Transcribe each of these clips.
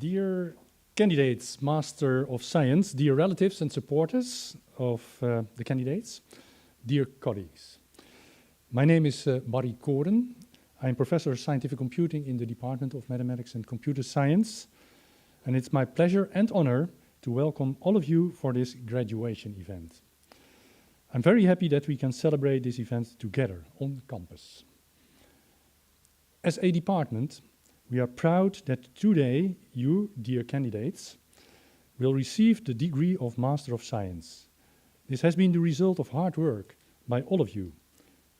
Dear candidates, Master of Science, dear relatives and supporters of the candidates, dear colleagues. My name is Barry Koren. I am Professor of Scientific Computing in the Department of Mathematics and Computer Science. And it's my pleasure and honor to welcome all of you for this graduation event. I'm very happy that we can celebrate this event together on campus. As a department, we are proud that today you, dear candidates, will receive the degree of Master of Science. This has been the result of hard work by all of you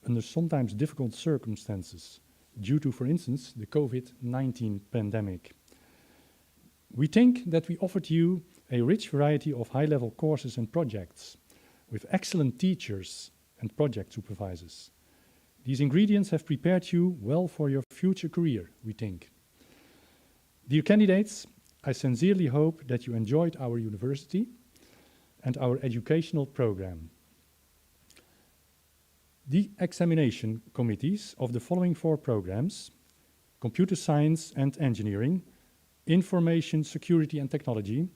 under sometimes difficult circumstances due to, for instance, the COVID-19 pandemic. We think that we offered you a rich variety of high-level courses and projects with excellent teachers and project supervisors. These ingredients have prepared you well for your future career, we think. Dear candidates, I sincerely hope that you enjoyed our university and our educational program. The examination committees of the following 4 programs: Computer Science and Engineering, Information Security and Technology,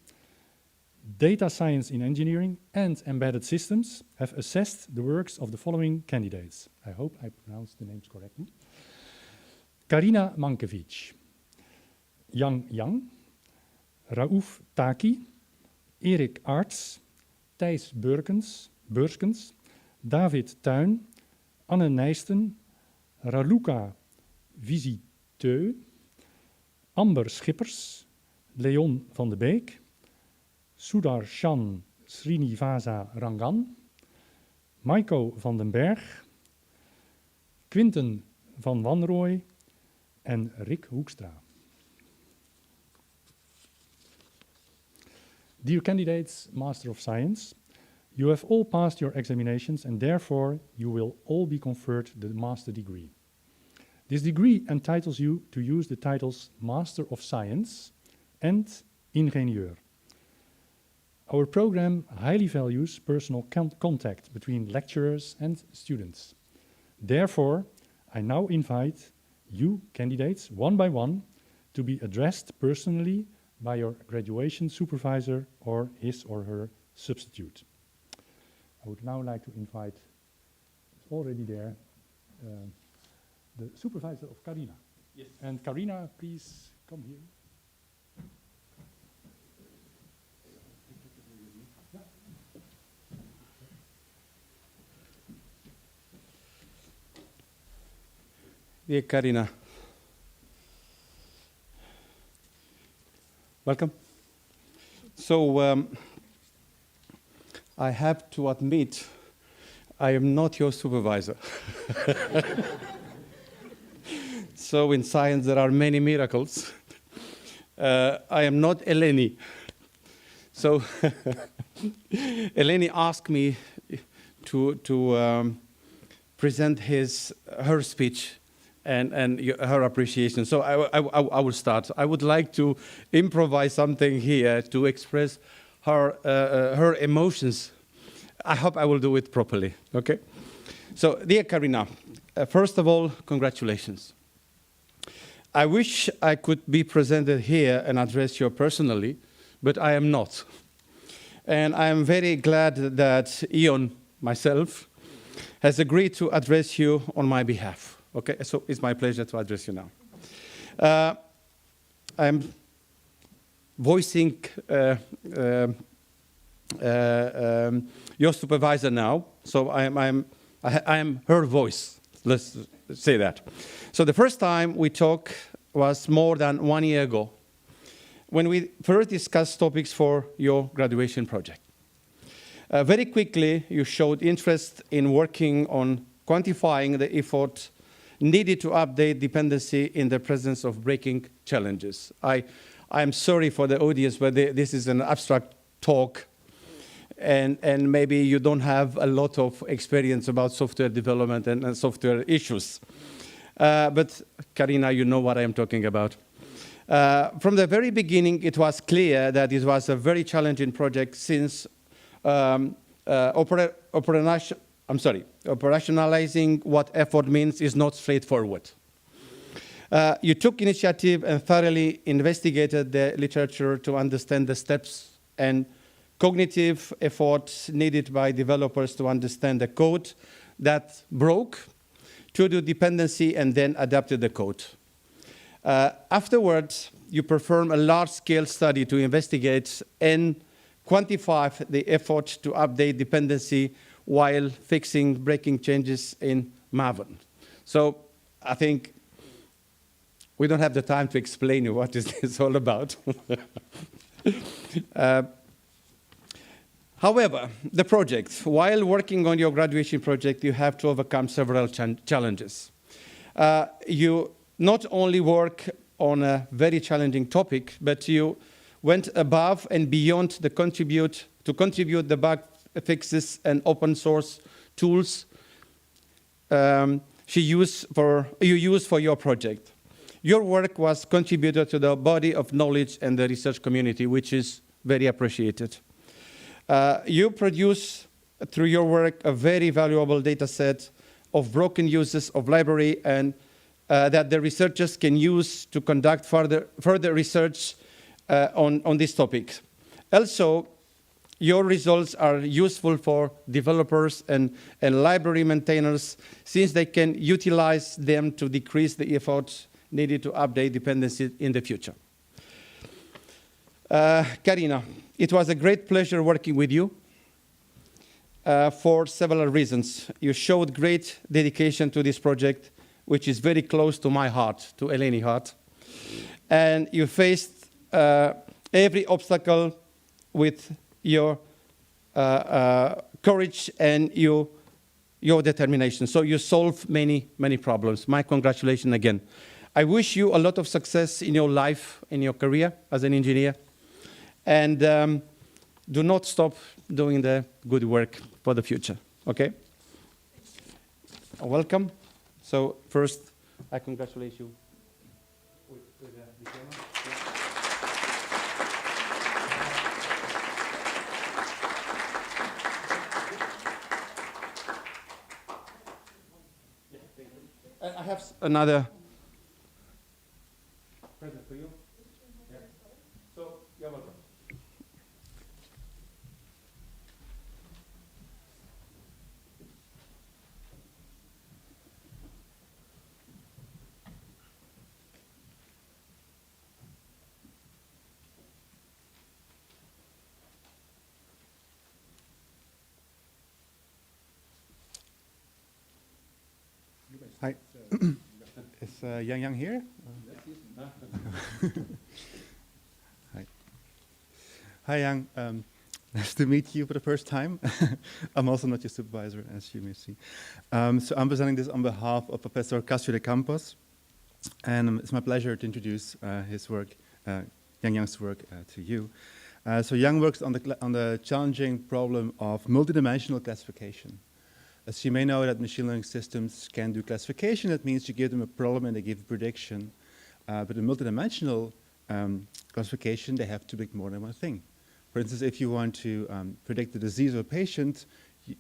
Data Science in Engineering, and Embedded Systems have assessed the works of the following candidates. I hope I pronounced the names correctly. Karina Mankiewicz, Yang Yang, Raouf Taki, Erik Arts, Thijs Beurskens, David Tuin, Anne Nijsten, Raluca Visiteu, Amber Schippers, Leon van de Beek, Sudarshan Srinivasa Rangan, Maiko van den Berg, Quinten van Wanrooy en Rick Hoekstra. Dear candidates, Master of Science, you have all passed your examinations and therefore you will all be conferred the master degree. This degree entitles you to use the titles Master of Science and Ingenieur. Our program highly values personal contact between lecturers and students. Therefore, I now invite you candidates one by one to be addressed personally by your graduation supervisor or his or her substitute. I would now like to invite, it's already there, the supervisor of Karina. Yes. And Karina, please come here. Dear Karina, welcome. So I have to admit, I am not your supervisor. So in science there are many miracles. I am not Eleni. So Eleni asked me to present her speech and her appreciation. So I will start. I would like to improvise something here to express her emotions. I hope I will do it properly, okay? So, dear Karina, first of all, congratulations. I wish I could be presented here and address you personally, but I am not. And I am very glad that Ion, myself, has agreed to address you on my behalf. Okay, so it's my pleasure to address you now. I'm voicing your supervisor now, so I am her voice, let's say that. So the first time we talked was more than 1 year ago, when we first discussed topics for your graduation project. Very quickly, you showed interest in working on quantifying the effort needed to update dependency in the presence of breaking challenges. I am sorry for the audience, but this is an abstract talk, and maybe you don't have a lot of experience about software development and software issues. But Karina, you know what I am talking about. From the very beginning, it was clear that it was a very challenging project since operationalizing what effort means is not straightforward. You took initiative and thoroughly investigated the literature to understand the steps and cognitive efforts needed by developers to understand the code that broke, to do dependency, and then adapted the code. Afterwards, you perform a large-scale study to investigate and quantify the effort to update dependency while fixing breaking changes in Maven. So I think we don't have the time to explain you what is this all about. However, the project, while working on your graduation project, you have to overcome several challenges. You not only work on a very challenging topic, but you went above and beyond to contribute the bug fixes and open source tools you use for your project. Your work was contributed to the body of knowledge and the research community, which is very appreciated. You produce, through your work, a very valuable data set of broken uses of library and that the researchers can use to conduct further research on this topic. Also, your results are useful for developers and library maintainers, since they can utilize them to decrease the effort needed to update dependency in the future. Karina, it was a great pleasure working with you for several reasons. You showed great dedication to this project, which is very close to my heart, to Eleni's heart. And you faced every obstacle with your courage and your determination. So you solved many, many problems. My congratulations again. I wish you a lot of success in your life, in your career as an engineer. And do not stop doing the good work for the future, okay? Welcome. So first, I congratulate you with the diploma. I have another present for you. Yeah. So, you're welcome. Hi. Is Yang here? Hi. Hi, Yang. Nice to meet you for the first time. I'm also not your supervisor, as you may see. So I'm presenting this on behalf of Professor Casio de Campos. And it's my pleasure to introduce his work, Yang's work, to you. So Yang works on the challenging problem of multidimensional classification. As you may know, that machine learning systems can do classification. That means you give them a problem and they give a prediction. But in multidimensional classification, they have to predict more than one thing. For instance, if you want to predict the disease of a patient,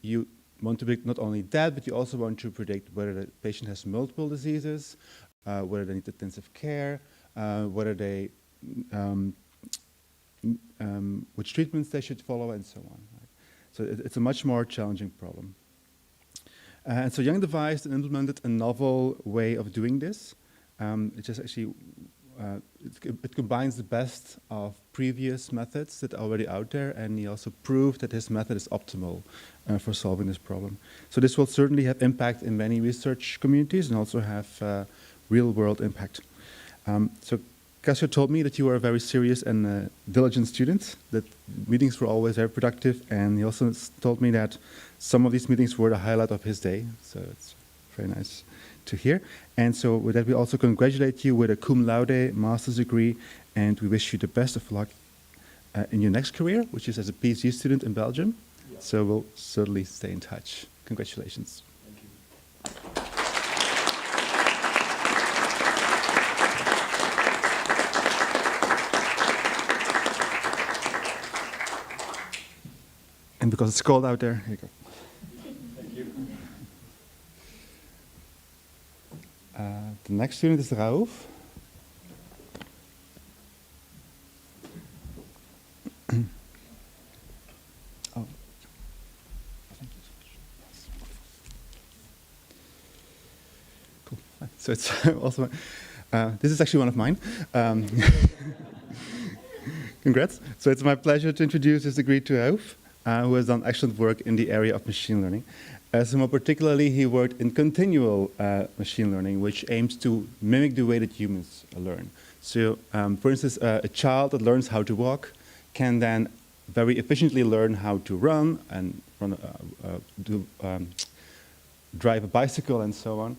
you want to predict not only that, but you also want to predict whether the patient has multiple diseases, whether they need intensive care, whether they, which treatments they should follow, and so on. Right? So it's a much more challenging problem. And so Yang devised and implemented a novel way of doing this. It just actually, it combines the best of previous methods that are already out there, and he also proved that his method is optimal for solving this problem. So this will certainly have impact in many research communities and also have real-world impact. So Casio told me that you are a very serious and diligent student, that meetings were always very productive, and he also told me that some of these meetings were the highlight of his day, so it's very nice to hear. And so with that, we also congratulate you with a cum laude master's degree, and we wish you the best of luck in your next career, which is as a PhD student in Belgium. Yeah. So we'll certainly stay in touch. Congratulations. Thank you. And because it's cold out there, here you go. Thank you. The next student is Raouf. Oh, thank you so much. Yes. Cool. So it's also, this is actually one of mine. Congrats. So it's my pleasure to introduce his degree to Raouf, who has done excellent work in the area of machine learning. So more particularly, he worked in continual machine learning, which aims to mimic the way that humans learn. So, for instance, a child that learns how to walk can then very efficiently learn how to run and drive a bicycle and so on.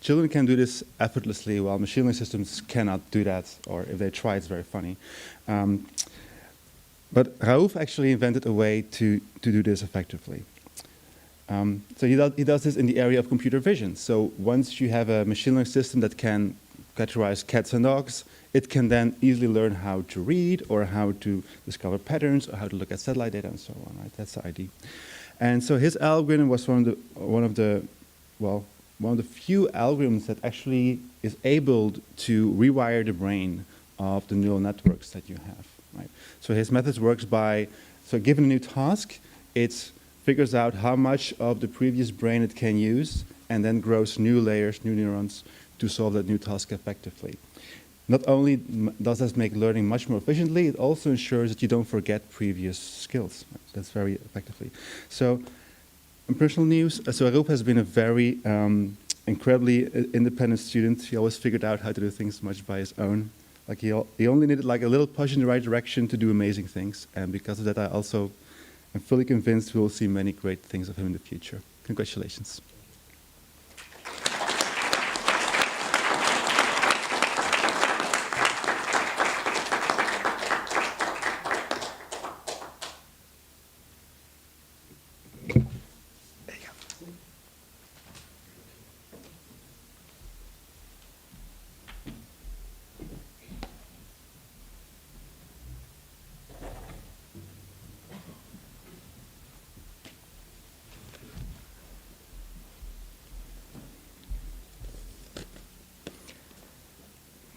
Children can do this effortlessly, while machine learning systems cannot do that, or if they try, it's very funny. But Raouf actually invented a way to do this effectively. So he does this in the area of computer vision. So once you have a machine learning system that can categorize cats and dogs, it can then easily learn how to read or how to discover patterns or how to look at satellite data and so on. Right? That's the idea. And so his algorithm was one of the few algorithms that actually is able to rewire the brain of the neural networks that you have. Right? So his method works by, so given a new task, it figures out how much of the previous brain it can use and then grows new layers, new neurons to solve that new task effectively. Not only does this make learning much more efficiently, it also ensures that you don't forget previous skills. That's very effectively. So in personal news, so Raouf has been a very incredibly independent student. He always figured out how to do things much by his own. Like he only needed like a little push in the right direction to do amazing things. And because of that, I also am fully convinced we will see many great things of him in the future. Congratulations.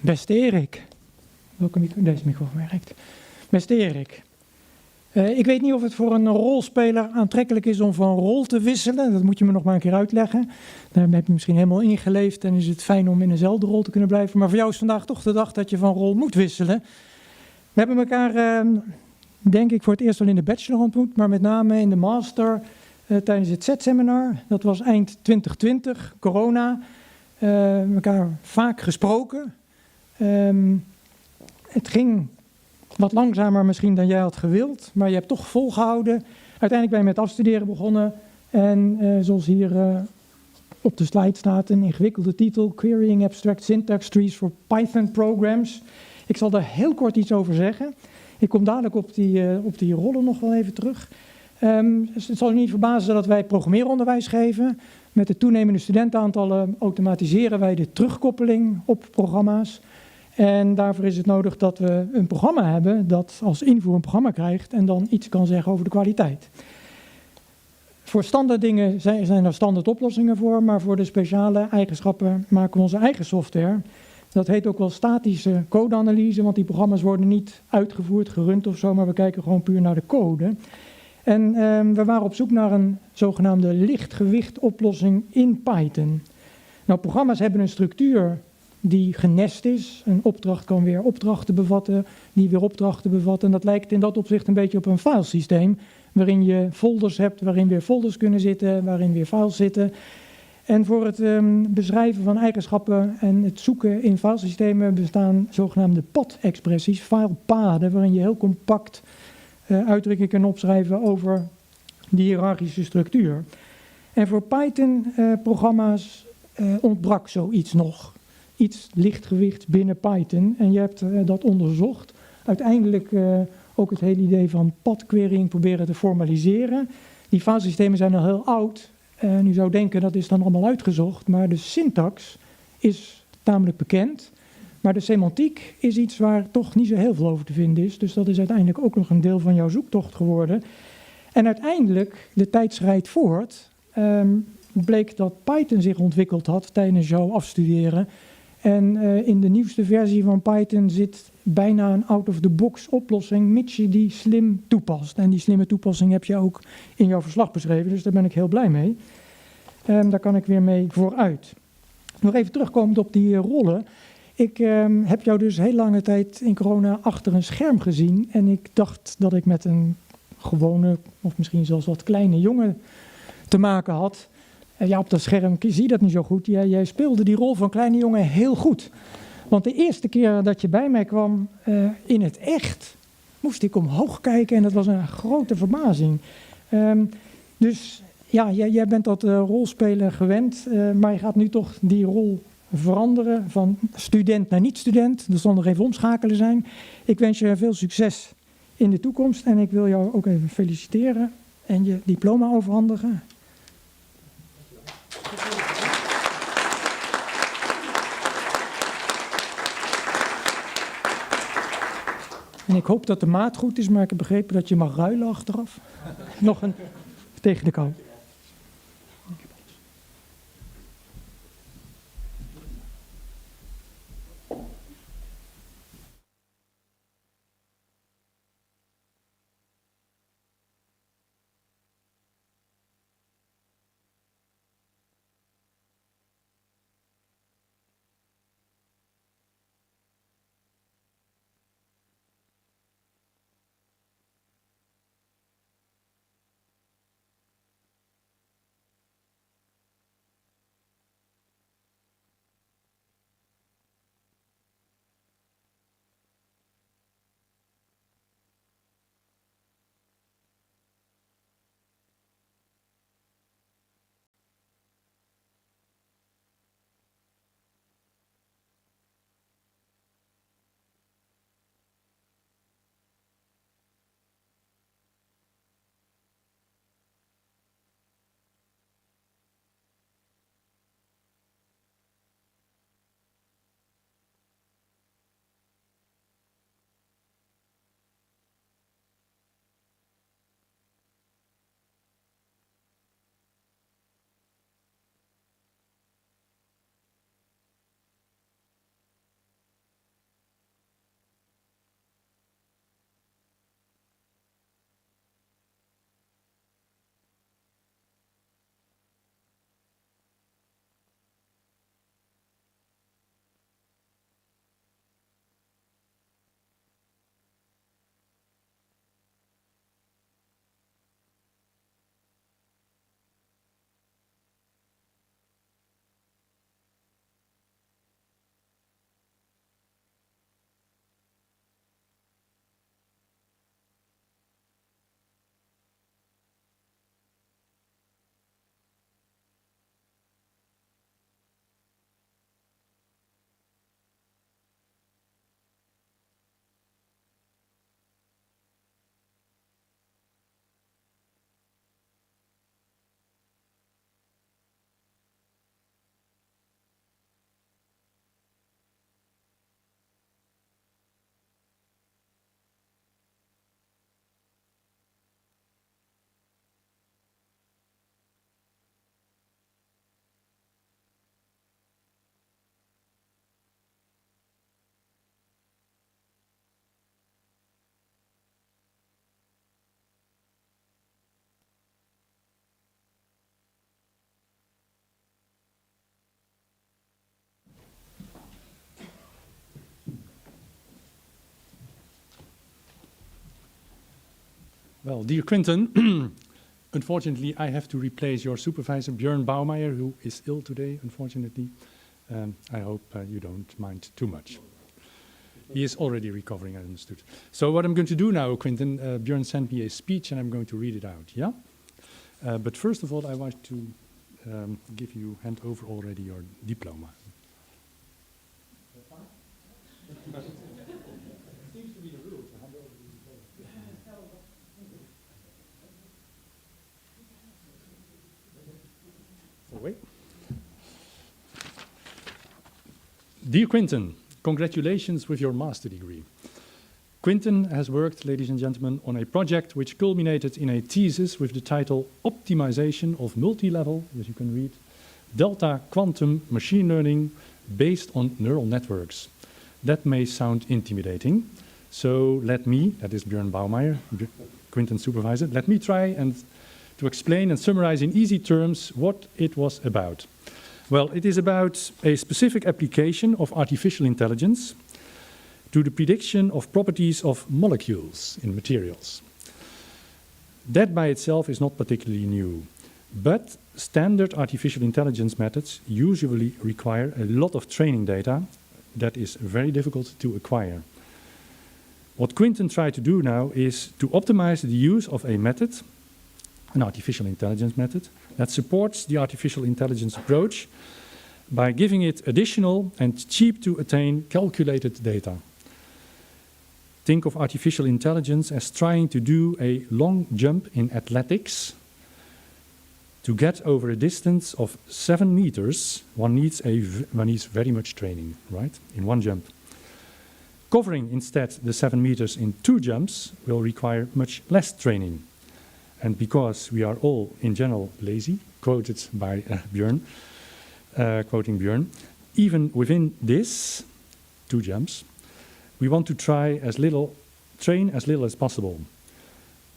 Beste Erik, deze microfoon werkt. Beste Erik, ik weet niet of het voor een rolspeler aantrekkelijk is om van rol te wisselen. Dat moet je me nog maar een keer uitleggen. Daar heb je misschien helemaal ingeleefd en is het fijn om in dezelfde rol te kunnen blijven. Maar voor jou is vandaag toch de dag dat je van rol moet wisselen. We hebben elkaar, denk ik, voor het eerst al in de bachelor ontmoet, maar met name in de master tijdens het Z-seminar. Dat was eind 2020, corona. Elkaar vaak gesproken. Het ging wat langzamer misschien dan jij had gewild, maar je hebt toch volgehouden. Uiteindelijk ben je met afstuderen begonnen en zoals hier op de slide staat, een ingewikkelde titel, Querying Abstract Syntax Trees for Python Programs. Ik zal daar heel kort iets over zeggen. Ik kom dadelijk op die rollen nog wel even terug. Dus het zal u niet verbazen dat wij programmeeronderwijs geven. Met de toenemende studentenaantallen automatiseren wij de terugkoppeling op programma's. En daarvoor is het nodig dat we een programma hebben dat als invoer een programma krijgt en dan iets kan zeggen over de kwaliteit. Voor standaard dingen zijn er standaard oplossingen voor, maar voor de speciale eigenschappen maken we onze eigen software. Dat heet ook wel statische codeanalyse, want die programma's worden niet uitgevoerd, gerund of zo, maar we kijken gewoon puur naar de code. En we waren op zoek naar een zogenaamde lichtgewicht oplossing in Python. Nou, programma's hebben een structuur die genest is. Een opdracht kan weer opdrachten bevatten, die weer opdrachten bevatten. En dat lijkt in dat opzicht een beetje op een filesysteem, waarin je folders hebt, waarin weer folders kunnen zitten, waarin weer files zitten. En voor het beschrijven van eigenschappen en het zoeken in filesystemen bestaan zogenaamde PAD-expressies, filepaden, waarin je heel compact uitdrukkingen kan opschrijven over die hiërarchische structuur. En voor Python-programma's ontbrak zoiets nog. Iets lichtgewicht binnen Python. En je hebt dat onderzocht. Uiteindelijk ook het hele idee van padquerying proberen te formaliseren. Die filesystemen zijn al heel oud. U zou denken dat is dan allemaal uitgezocht. Maar de syntax is tamelijk bekend. Maar de semantiek is iets waar toch niet zo heel veel over te vinden is. Dus dat is uiteindelijk ook nog een deel van jouw zoektocht geworden. En uiteindelijk, de tijd schrijdt voort. bleek dat Python zich ontwikkeld had tijdens jouw afstuderen. En in de nieuwste versie van Python zit bijna een out-of-the-box oplossing, mits je die slim toepast. En die slimme toepassing heb je ook in jouw verslag beschreven, dus daar ben ik heel blij mee. Daar kan ik weer mee vooruit. Nog even terugkomend op die rollen. Ik heb jou dus heel lange tijd in corona achter een scherm gezien. En ik dacht dat ik met een gewone, of misschien zelfs wat kleine jongen te maken had. Ja, op dat scherm zie je dat niet zo goed. Jij speelde die rol van kleine jongen heel goed. Want de eerste keer dat je bij mij kwam in het echt, moest ik omhoog kijken en dat was een grote verbazing. Dus ja, jij bent dat rolspelen gewend, maar je gaat nu toch die rol veranderen van student naar niet-student. Er zal nog even omschakelen zijn. Ik wens je veel succes in de toekomst en ik wil jou ook even feliciteren en je diploma overhandigen. En ik hoop dat de maat goed is, maar ik heb begrepen dat je mag ruilen achteraf. Nog een tegen de kou. Well, dear Quinten, unfortunately I have to replace your supervisor, Björn Baumeyer, who is ill today, unfortunately. I hope you don't mind too much. He is already recovering, I understood. So what I'm going to do now, Quinten, Björn sent me a speech and I'm going to read it out, yeah? But first of all, I want to hand over already your diploma. Seems to be the rule to hand over the diploma. So wait. Dear Quinten, congratulations with your master degree. Quinten has worked, ladies and gentlemen, on a project which culminated in a thesis with the title Optimization of Multi-Level, as you can read, Delta Quantum Machine Learning based on neural networks. That may sound intimidating, so let me, that is Björn Baumeijer, Quinten's supervisor, let me try and to explain and summarize in easy terms what it was about. Well, it is about a specific application of artificial intelligence to the prediction of properties of molecules in materials. That by itself is not particularly new, but standard artificial intelligence methods usually require a lot of training data that is very difficult to acquire. What Quinten tried to do now is to optimize the use of a method, an artificial intelligence method, that supports the artificial intelligence approach by giving it additional and cheap to attain calculated data. Think of artificial intelligence as trying to do a long jump in athletics. To get over a distance of 7 meters, one needs very much training, right? In one jump. Covering instead the 7 meters in 2 jumps will require much less training. And because we are all in general lazy, quoted by Björn, quoting Björn, even within this 2 jumps, we want to train as little as possible.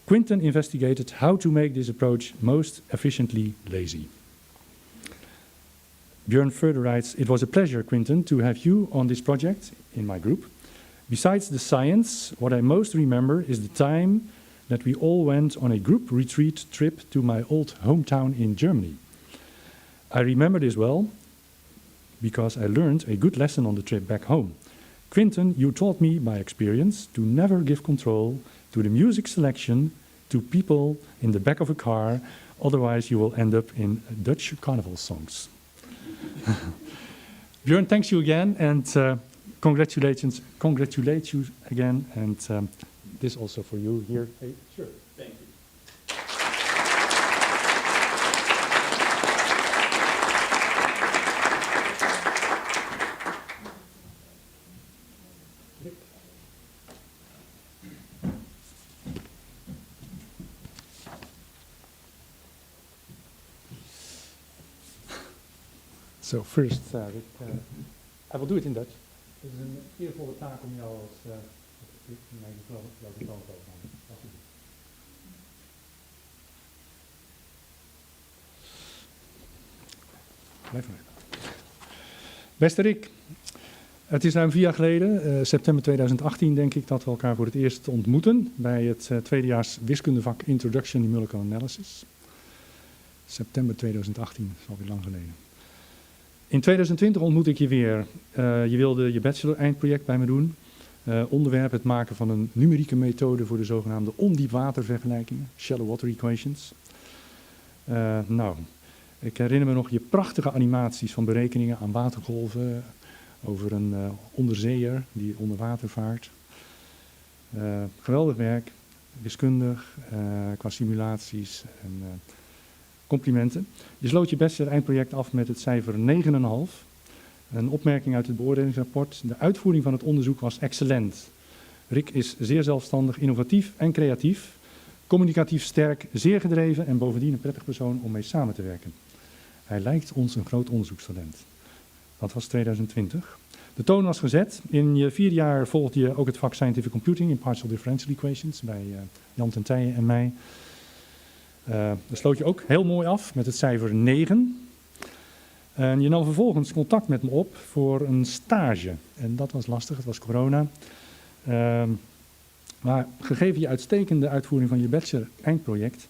Quinten investigated how to make this approach most efficiently lazy. Björn further writes, "It was a pleasure, Quinten, to have you on this project in my group. Besides the science, what I most remember is the time that we all went on a group retreat trip to my old hometown in Germany. I remember this well because I learned a good lesson on the trip back home. Quinten, you taught me by experience to never give control to the music selection to people in the back of a car, otherwise you will end up in Dutch carnival songs." Björn, thanks you again, and congratulate you again, and this also for you here. Hey, sure, thank you. So first, Rick, I will do it in Dutch. Het is een eervolle taak om jou als mijn grote te Beste Rick, het is ruim 4 jaar geleden, september 2018 denk ik, dat we elkaar voor het eerst ontmoeten bij het tweedejaars wiskundevak Introduction Numerical Analysis. September 2018, dat is alweer lang geleden. In 2020 ontmoet ik je weer. Je wilde je bachelor-eindproject bij me doen. Onderwerp het maken van een numerieke methode voor de zogenaamde ondiepwatervergelijkingen, shallow water equations. Nou, ik herinner me nog je prachtige animaties van berekeningen aan watergolven over een onderzeeër die onder water vaart. Geweldig werk, wiskundig, qua simulaties en complimenten. Je sloot je bachelor-eindproject af met het cijfer 9,5. Een opmerking uit het beoordelingsrapport. De uitvoering van het onderzoek was excellent. Rick is zeer zelfstandig, innovatief en creatief. Communicatief sterk, zeer gedreven en bovendien een prettig persoon om mee samen te werken. Hij lijkt ons een groot onderzoekstalent. Dat was 2020. De toon was gezet. In je 4 jaar volgde je ook het vak Scientific Computing in Partial Differential Equations bij Jan ten Tijen en mij. Daar sloot je ook heel mooi af met het cijfer 9. En je nam vervolgens contact met me op voor een stage. En dat was lastig, het was corona. Maar gegeven je uitstekende uitvoering van je bachelor-eindproject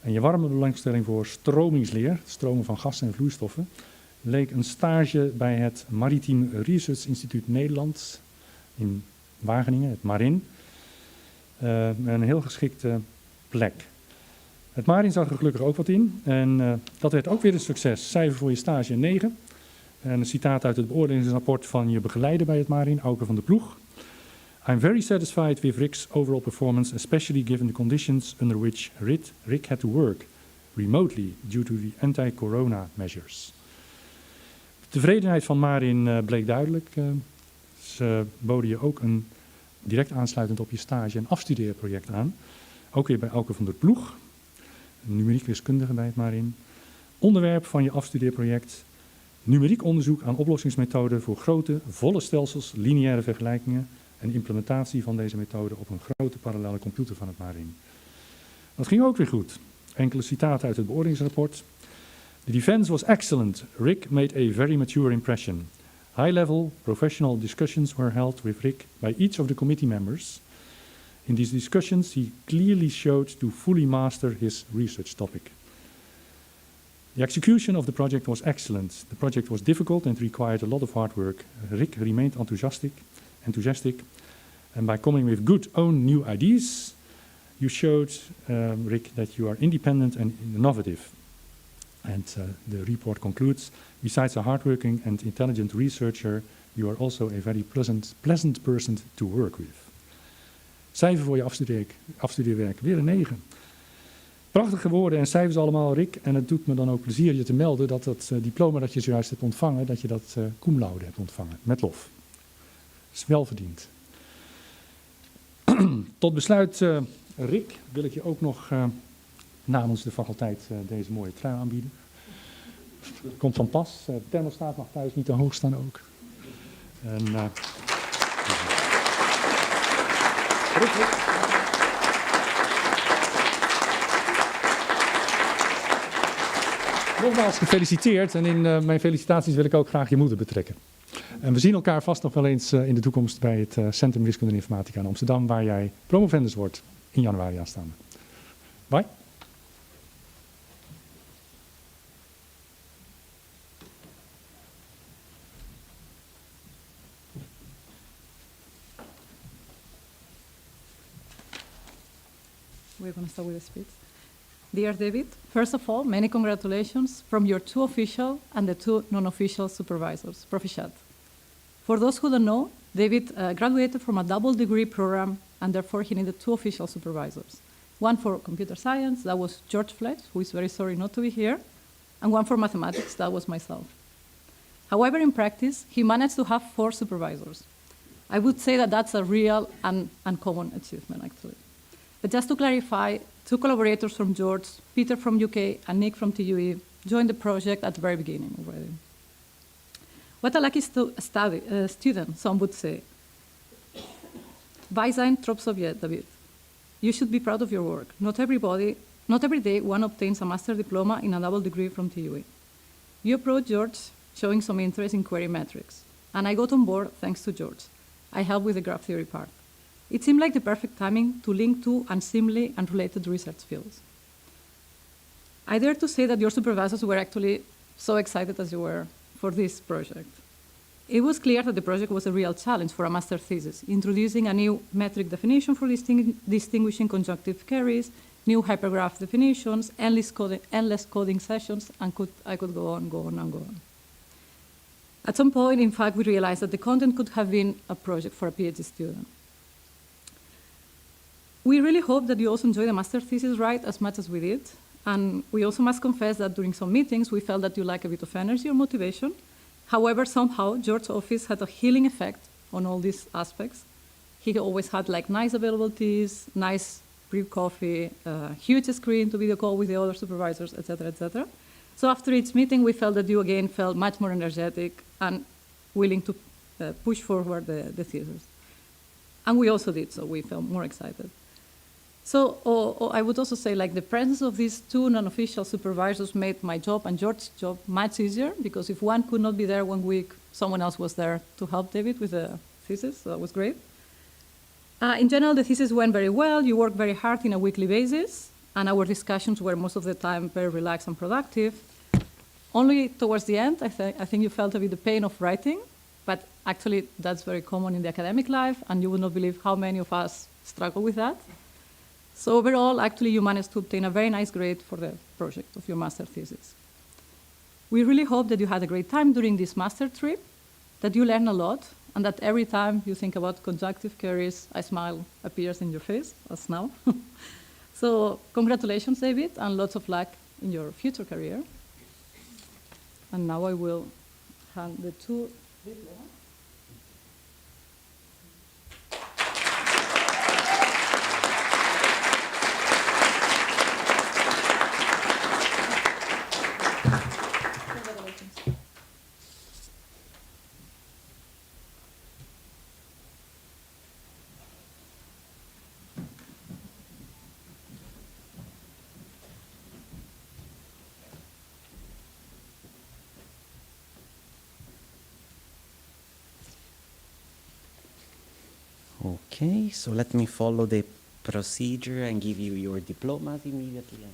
en je warme belangstelling voor stromingsleer, stromen van gassen en vloeistoffen, leek een stage bij het Maritiem Research Instituut Nederland in Wageningen, het MARIN, een heel geschikte plek. Het MARIN zag er gelukkig ook wat in en dat werd ook weer een succes. Cijfer voor je stage 9. En een citaat uit het beoordelingsrapport van je begeleider bij het MARIN, Auke van der Ploeg. I'm very satisfied with Rick's overall performance, especially given the conditions under which Rick had to work remotely due to the anti-corona measures. De tevredenheid van Marin bleek duidelijk. Ze boden je ook een direct aansluitend op je stage- en afstudeerproject aan. Ook weer bij Elke van der Ploeg, een numeriek wiskundige bij het maar in. Onderwerp van je afstudeerproject: numeriek onderzoek aan oplossingsmethoden voor grote, volle stelsels, lineaire vergelijkingen en implementatie van deze methode op een grote parallelle computer van het Marin. Dat ging ook weer goed. Enkele citaten uit het beoordelingsrapport. The defense was excellent. Rick made a very mature impression. High-level professional discussions were held with Rick by each of the committee members. In these discussions, he clearly showed to fully master his research topic. The execution of the project was excellent. The project was difficult and required a lot of hard work. Rick remained enthusiastic, and by coming with good own new ideas, you showed, Rick, that you are independent and innovative. And the report concludes, besides a hardworking and intelligent researcher, you are also a very pleasant person to work with. Cijfer voor je afstudeerwerk, weer een 9. Prachtige woorden en cijfers allemaal, Rick. En het doet me dan ook plezier je te melden dat dat diploma dat je zojuist hebt ontvangen, dat je dat cum laude hebt ontvangen, met lof. Is wel verdiend. Tot besluit, Rick, wil ik je ook nog namens de faculteit deze mooie trui aanbieden. Komt van pas. De thermostaat mag thuis niet te hoog staan ook. En, Rick. Nogmaals gefeliciteerd en in mijn felicitaties wil ik ook graag je moeder betrekken. En we zien elkaar vast nog wel eens in de toekomst bij het Centrum Wiskunde en Informatica in Amsterdam, waar jij promovendus wordt in januari aanstaande. Bye. We're going to start with the speech. Dear David, first of all, many congratulations from your 2 official and the 2 non-official supervisors, Profichat. For those who don't know, David graduated from a double degree program, and therefore he needed 2 official supervisors. One for computer science, that was George Fletch, who is very sorry not to be here, and one for mathematics, that was myself. However, in practice, he managed to have 4 supervisors. I would say that that's a real and uncommon achievement, actually. But just to clarify, 2 collaborators from George, Peter from UK and Nick from TUE, joined the project at the very beginning already. What a lucky student, some would say. Wij zijn trots op je, David. You should be proud of your work. Not every day one obtains a master diploma in a double degree from TUE. You approached George showing some interest in query metrics, and I got on board thanks to George. I helped with the graph theory part. It seemed like the perfect timing to link 2 unseemly and related research fields. I dare to say that your supervisors were actually so excited as you were for this project. It was clear that the project was a real challenge for a master thesis, introducing a new metric definition for distinguishing conjunctive queries, new hypergraph definitions, endless coding sessions, and I could go on. At some point, in fact, we realized that the content could have been a project for a PhD student. We really hope that you also enjoy the master thesis right as much as we did. And we also must confess that during some meetings, we felt that you lack a bit of energy or motivation. However, somehow, George's office had a healing effect on all these aspects. He always had like nice availabilities, nice brief coffee, huge screen to video call with the other supervisors, etc., etc. So after each meeting, we felt that you again felt much more energetic and willing to push forward the thesis. And we also did, so we felt more excited. So I would also say like the presence of these 2 non-official supervisors made my job and George's job much easier, because if one could not be there 1 week, someone else was there to help David with the thesis, so that was great. In general, the thesis went very well. You worked very hard on a weekly basis, and our discussions were most of the time very relaxed and productive. Only towards the end, I think you felt a bit the pain of writing, but actually that's very common in the academic life, and you would not believe how many of us struggle with that. So overall, actually, you managed to obtain a very nice grade for the project of your master thesis. We really hope that you had a great time during this master trip, that you learned a lot, and that every time you think about conjunctive queries, a smile appears in your face, as now. So congratulations, David, and lots of luck in your future career. And now I will hand the 2 diplomas. Okay, so let me follow the procedure and give you your diplomas immediately.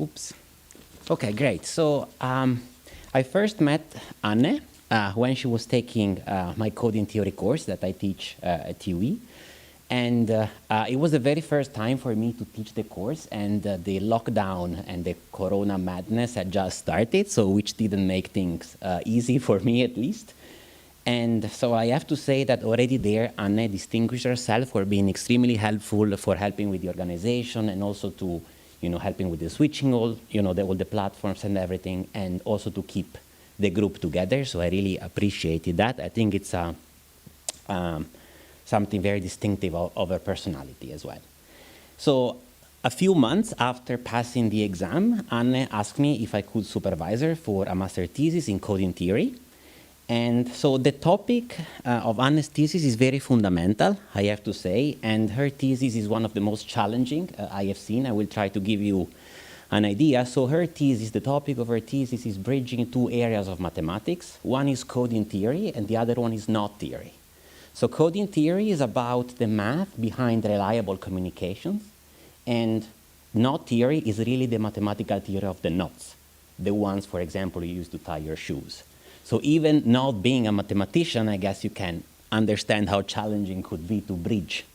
Oops. Okay, great. So I first met Anne when she was taking my coding theory course that I teach at TUE. And it was the very first time for me to teach the course, and the lockdown and the corona madness had just started, so which didn't make things easy for me at least. And so I have to say that already there, Anne distinguished herself for being extremely helpful, for helping with the organization, and also to, helping with the switching all the platforms and everything, and also to keep the group together. So I really appreciated that. I think it's something very distinctive of her personality as well. So a few months after passing the exam, Anne asked me if I could supervise her for a master thesis in coding theory. And so the topic of Anne's thesis is very fundamental, I have to say, and her thesis is one of the most challenging I have seen. I will try to give you an idea. So her thesis, the topic of her thesis is bridging two areas of mathematics. One is coding theory, and the other one is knot theory. So coding theory is about the math behind reliable communications, and knot theory is really the mathematical theory of the knots, the ones, for example, you use to tie your shoes. So even not being a mathematician, I guess you can understand how challenging it could be to bridge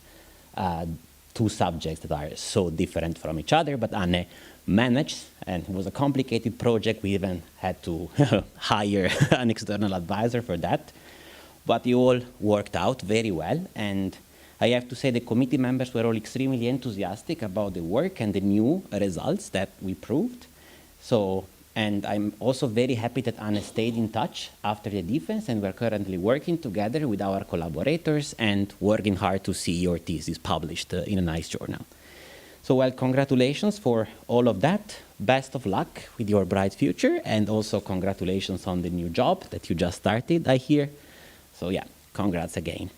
two subjects that are so different from each other. But Anne managed, and it was a complicated project. We even had to hire an external advisor for that. But it all worked out very well. And I have to say the committee members were all extremely enthusiastic about the work and the new results that we proved. So, and I'm also very happy that Anne stayed in touch after the defense, and we're currently working together with our collaborators and working hard to see your thesis published in a nice journal. So, well, congratulations for all of that. Best of luck with your bright future, and also congratulations on the new job that you just started, I hear. So, yeah, congrats again.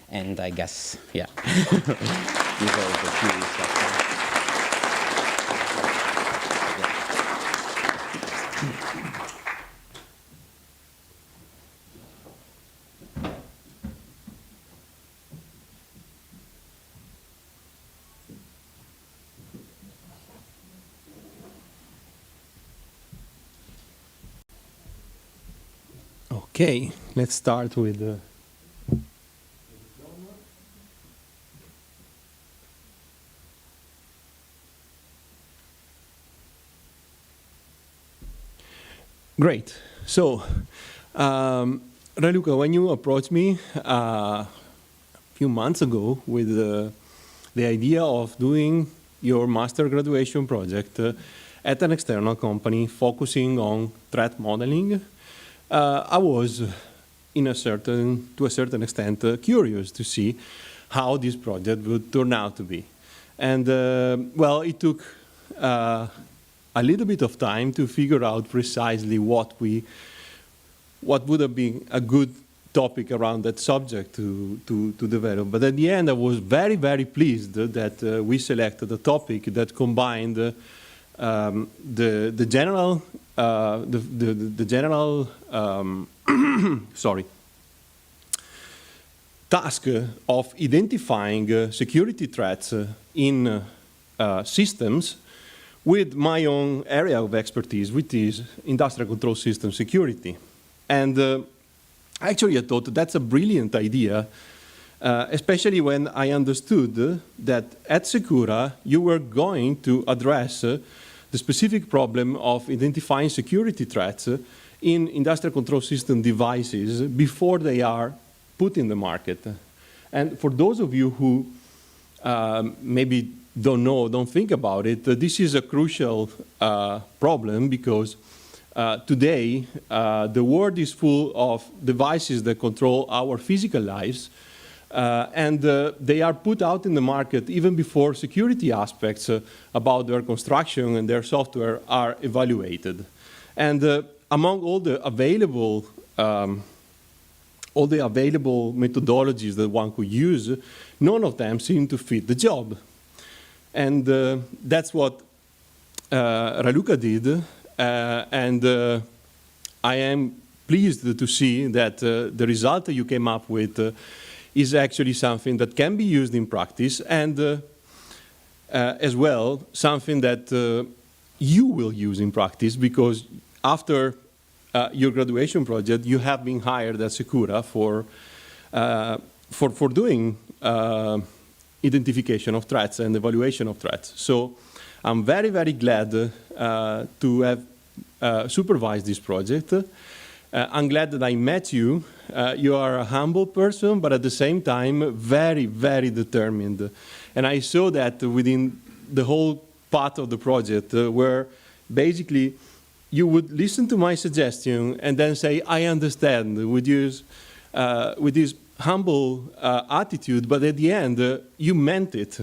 And I guess, yeah. Okay, let's start with Great. So, Raluca, when you approached me a few months ago with the idea of doing your master graduation project at an external company focusing on threat modeling, I was, to a certain extent, curious to see how this project would turn out to be. And, well, it took a little bit of time to figure out precisely what would have been a good topic around that subject to develop. But at the end, I was very, very pleased that we selected a topic that combined the general task of identifying security threats in systems with my own area of expertise, which is industrial control system security. And actually, I thought that's a brilliant idea, especially when I understood that at Secura, you were going to address the specific problem of identifying security threats in industrial control system devices before they are put in the market. And for those of you who maybe don't think about it, this is a crucial problem because today the world is full of devices that control our physical lives, and they are put out in the market even before security aspects about their construction and their software are evaluated. And among all the available all the available methodologies that one could use, none of them seem to fit the job. And that's what Raluca did, and I am pleased to see that the result that you came up with is actually something that can be used in practice, and as well, something that you will use in practice, because after your graduation project, you have been hired at Secura for doing identification of threats and evaluation of threats. So I'm very, very glad to have supervised this project. I'm glad that I met you. You are a humble person, but at the same time, very, very determined. And I saw that within the whole part of the project, where basically you would listen to my suggestion and then say, I understand, with this humble attitude, but at the end, you meant it.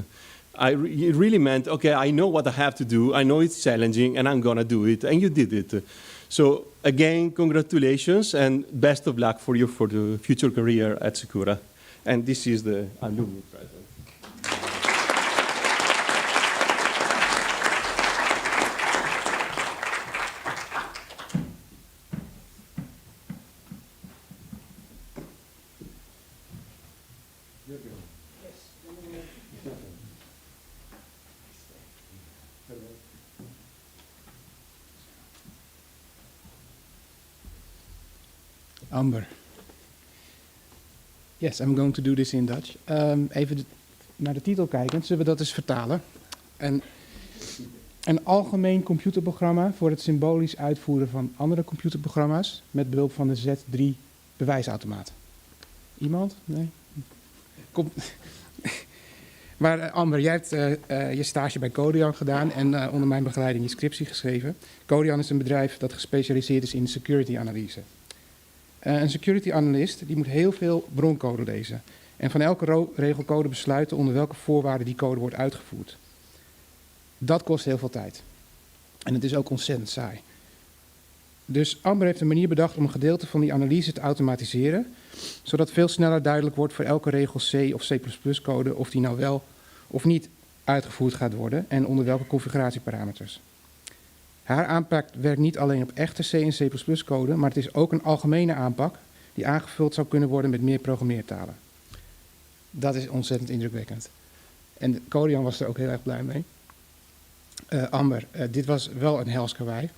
You really meant, okay, I know what I have to do, I know it's challenging, and I'm going to do it, and you did it. So again, congratulations, and best of luck for you for the future career at Secura. And this is the alumni present. Amber. Yes, I'm going to do this in Dutch. Even naar de titel kijken, zullen we dat eens vertalen? Een algemeen computerprogramma voor het symbolisch uitvoeren van andere computerprogramma's met behulp van de Z3 bewijsautomaat. Iemand? Nee? Kom. Maar Amber, jij hebt je stage bij Codian gedaan en onder mijn begeleiding je scriptie geschreven. Codian is een bedrijf dat gespecialiseerd is in security-analyse. Een security analyst die moet heel veel broncode lezen en van elke regelcode besluiten onder welke voorwaarden die code wordt uitgevoerd. Dat kost heel veel tijd. En het is ook ontzettend saai. Dus Amber heeft een manier bedacht om een gedeelte van die analyse te automatiseren, zodat veel sneller duidelijk wordt voor elke regel C of C++ code of die nou wel of niet uitgevoerd gaat worden en onder welke configuratieparameters. Haar aanpak werkt niet alleen op echte C en C++ code, maar het is ook een algemene aanpak die aangevuld zou kunnen worden met meer programmeertalen. Dat is ontzettend indrukwekkend. En Codian was er ook heel erg blij mee. Amber, dit was wel een hels karwei.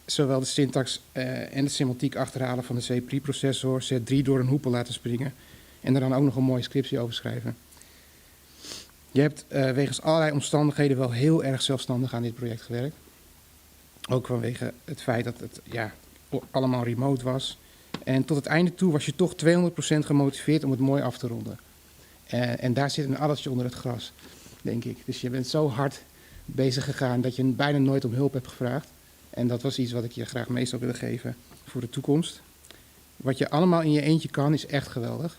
Zowel de syntax en de semantiek achterhalen van de C-preprocessor, Z3 door een hoepel laten springen en er dan ook nog een mooie scriptie over schrijven. Je hebt wegens allerlei omstandigheden wel heel erg zelfstandig aan dit project gewerkt. Ook vanwege het feit dat het allemaal remote was. En tot het einde toe was je toch 200% gemotiveerd om het mooi af te ronden. En daar zit een addertje onder het gras, denk ik. Dus je bent zo hard bezig gegaan dat je bijna nooit om hulp hebt gevraagd. En dat was iets wat ik je graag mee zou willen geven voor de toekomst. Wat je allemaal in je eentje kan, is echt geweldig.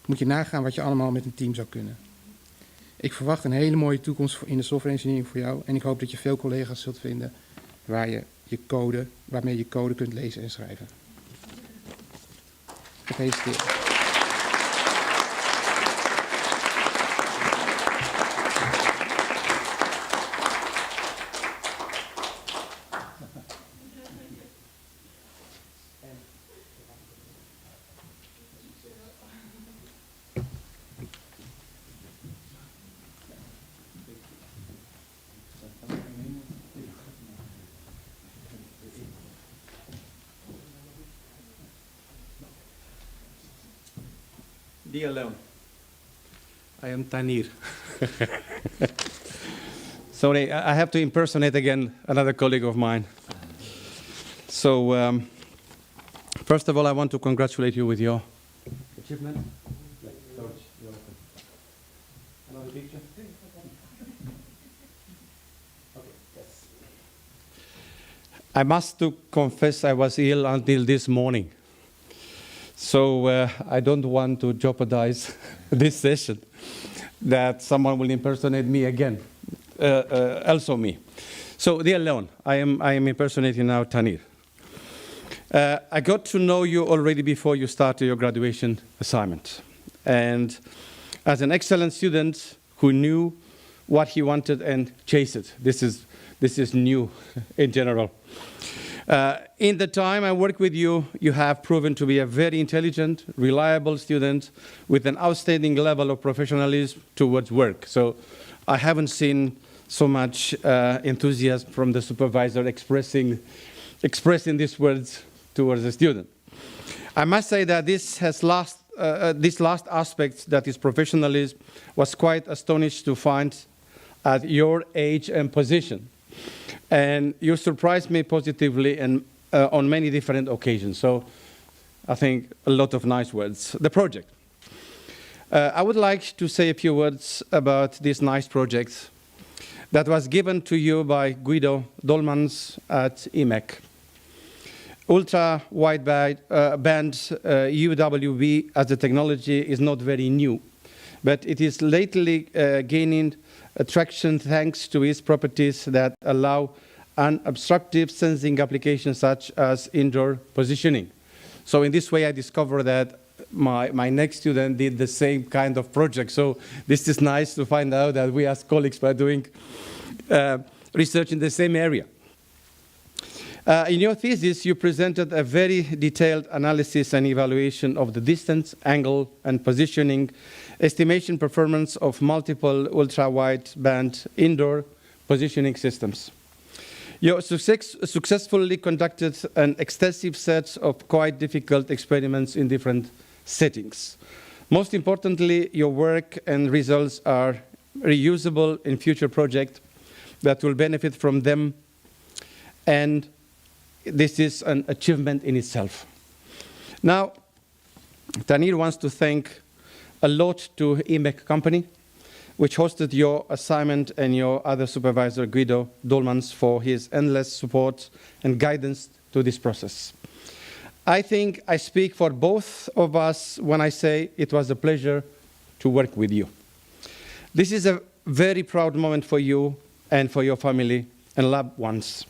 Moet je nagaan wat je allemaal met een team zou kunnen. Ik verwacht een hele mooie toekomst in de software engineering voor jou. En ik hoop dat je veel collega's zult vinden waarmee je code kunt lezen en schrijven. Gefeliciteerd. Dear Leon, I am Tanir. Sorry, I have to impersonate again another colleague of mine. So, first of all, I want to congratulate you with your achievement. Another picture? Okay, yes. I must confess I was ill until this morning. So I don't want to jeopardize this session, that someone will impersonate me again, also me. So, dear Leon, I am impersonating now Tanir. I got to know you already before you started your graduation assignment. And as an excellent student who knew what he wanted and chased it, this is new in general. In the time I worked with you, you have proven to be a very intelligent, reliable student with an outstanding level of professionalism towards work. So I haven't seen so much enthusiasm from the supervisor expressing these words towards the student. I must say that this last aspect, that is professionalism, was quite astonished to find at your age and position. And you surprised me positively and on many different occasions. So I think a lot of nice words. The project. I would like to say a few words about this nice project that was given to you by Guido Dolmans at IMEC. Ultra-wideband UWB as a technology is not very new, but it is lately gaining traction thanks to its properties that allow unobstructive sensing applications such as indoor positioning. So in this way, I discovered that my next student did the same kind of project. So this is nice to find out that we as colleagues are doing research in the same area. In your thesis, you presented a very detailed analysis and evaluation of the distance, angle, and positioning estimation performance of multiple ultra-wideband indoor positioning systems. You successfully conducted an extensive set of quite difficult experiments in different settings. Most importantly, your work and results are reusable in future projects that will benefit from them, and this is an achievement in itself. Now, Tanir wants to thank a lot to IMEC company, which hosted your assignment, and your other supervisor, Guido Dolmans, for his endless support and guidance to this process. I think I speak for both of us when I say it was a pleasure to work with you. This is a very proud moment for you and for your family and loved ones.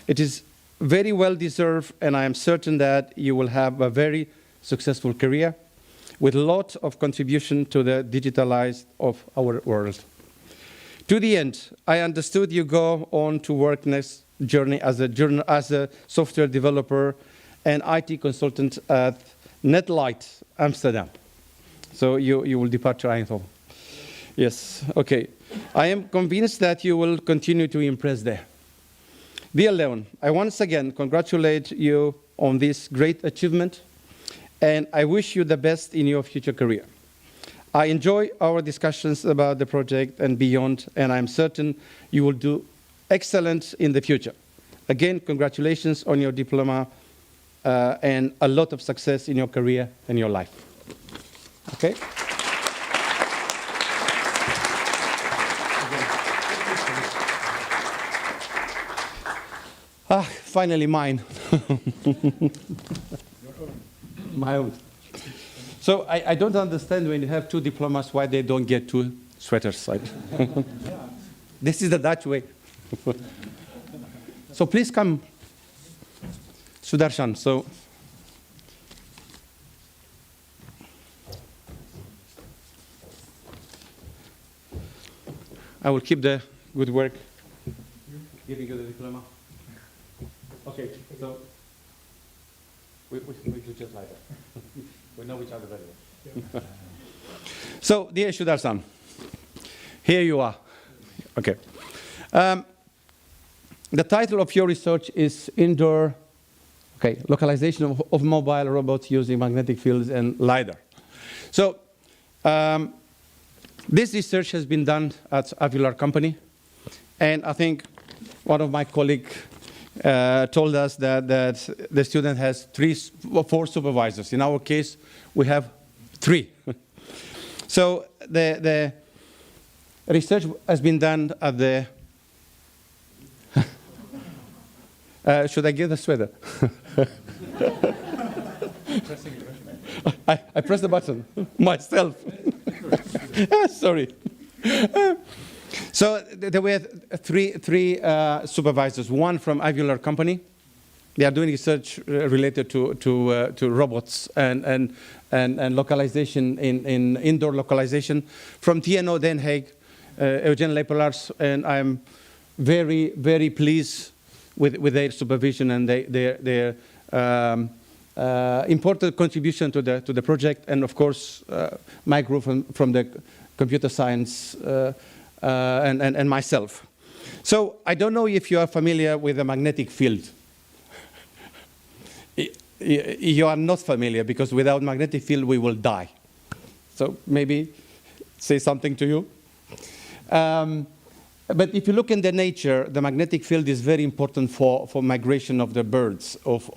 It is very well deserved, and I am certain that you will have a very successful career with a lot of contribution to the digitalized of our world. To the end, I understood you go on to work next journey as a software developer and IT consultant at Netlight Amsterdam. So you will depart to Eindhoven. Yes, okay. I am convinced that you will continue to impress there. Dear Leon, I once again congratulate you on this great achievement, and I wish you the best in your future career. I enjoy our discussions about the project and beyond, and I'm certain you will do excellent in the future. Again, congratulations on your diploma and a lot of success in your career and your life. Okay? Finally mine. My own. So I don't understand when you have two diplomas why they don't get two sweaters. This is the Dutch way. So please come, Sudarshan. So I will keep the good work, giving you the diploma. Okay, so we do just like that. We know each other very well. So, dear Sudarshan, here you are. Okay. The title of your research is Indoor Localization of Mobile Robots Using Magnetic Fields and LiDAR. So, this research has been done at Avular Company, and I think one of my colleagues told us that the student has 4 supervisors. In our case, we have 3. So the research has been done at the... should I give the sweater? I pressed the button myself. Sorry. So there were three supervisors, one from Avular Company, They are doing research related to robots and localization in indoor localization from TNO Den Haag, Eugene Lepelaars, and I'm very, very pleased with their supervision and their important contribution to the project, and of course my group from the computer science and myself. So I don't know if you are familiar with the magnetic field. You are not familiar, because without magnetic field we will die. So maybe say something to you. But if you look in the nature, the magnetic field is very important for migration of the birds, of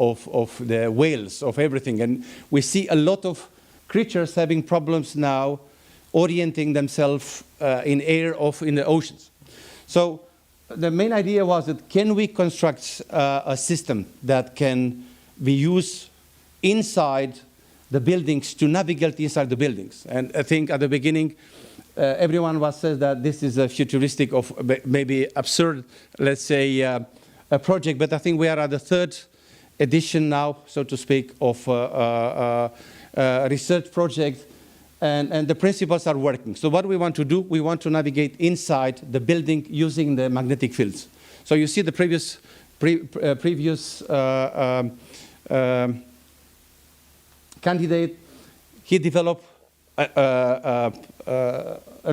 the whales, of everything. And we see a lot of creatures having problems now orienting themselves in air or in the oceans. So the main idea was that can we construct a system that can be used inside the buildings to navigate inside the buildings. And I think at the beginning, everyone was said that this is a futuristic of maybe absurd, let's say, a project. But I think we are at the third edition now, so to speak, of a research project. And the principles are working. So what we want to do, we want to navigate inside the building using the magnetic fields. So you see the previous candidate, he developed an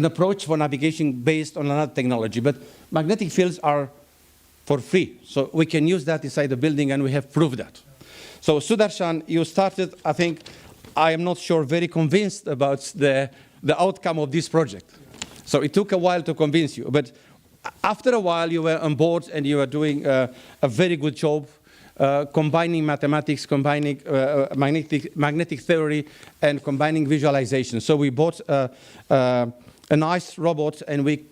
approach for navigation based on another technology. But magnetic fields are for free. So we can use that inside the building, and we have proved that. So Sudarshan, you started, I think, I am not sure, very convinced about the outcome of this project. So it took a while to convince you. But after a while, you were on board, and you were doing a very good job, combining mathematics, combining magnetic theory, and combining visualization. So we bought a nice robot, and we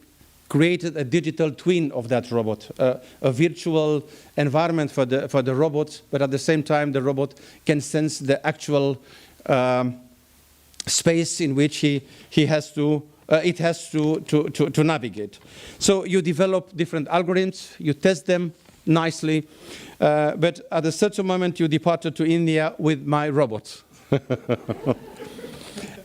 created a digital twin of that robot, a virtual environment for the robot, but at the same time, the robot can sense the actual space in which it has to navigate. So you develop different algorithms, you test them nicely, but at a certain moment you departed to India with my robot.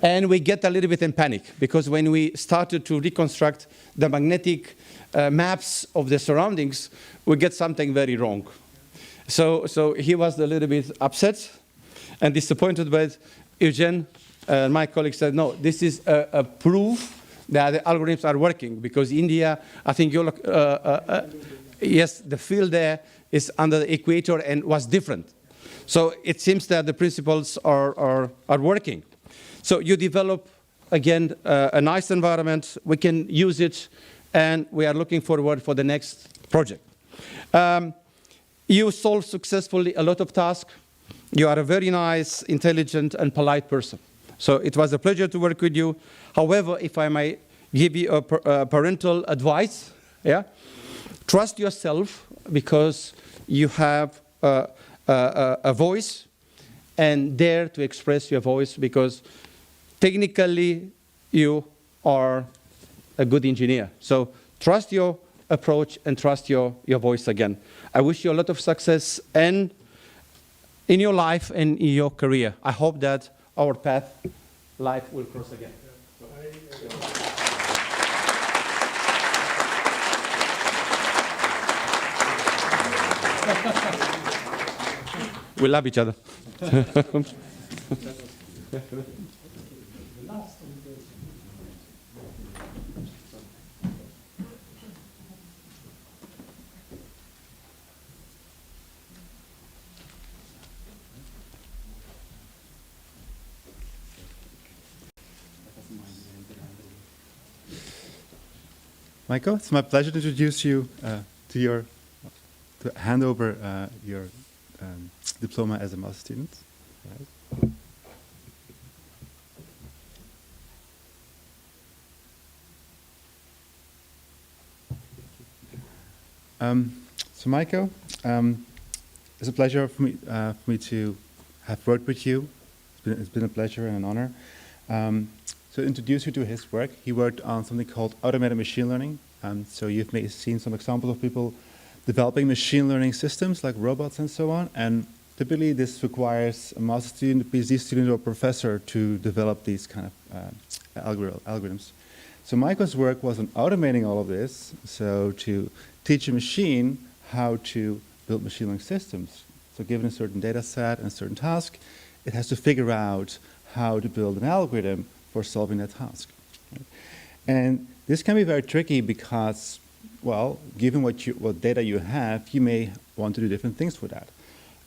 And we get a little bit in panic, because when we started to reconstruct the magnetic maps of the surroundings, we get something very wrong. So he was a little bit upset and disappointed, but Eugene, my colleague, said, no, this is a proof that the algorithms are working, because India, I think yes, the field there is under the equator and was different. So it seems that the principles are working. So you develop, again, a nice environment. We can use it, and we are looking forward for the next project. You solve successfully a lot of tasks. You are a very nice, intelligent, and polite person. So it was a pleasure to work with you. However, if I may give you a parental advice, yeah, trust yourself, because you have a voice, and dare to express your voice, because technically you are a good engineer. So trust your approach and trust your voice again. I wish you a lot of success and in your life and in your career. I hope that our life will cross again. We love each other. Michael, it's my pleasure to introduce you to hand over your diploma as a master student. So Michael, it's a pleasure for me to have worked with you. It's been a pleasure and an honor. So to introduce you to his work, he worked on something called automated machine learning. So you've seen some examples of people developing machine learning systems like robots and so on. And typically this requires a master student, a PhD student, or a professor to develop these kind of algorithms. So Michael's work was on automating all of this, so to teach a machine how to build machine learning systems. So given a certain data set and a certain task, it has to figure out how to build an algorithm for solving that task. Right? And this can be very tricky because, well, given what data you have, you may want to do different things with that.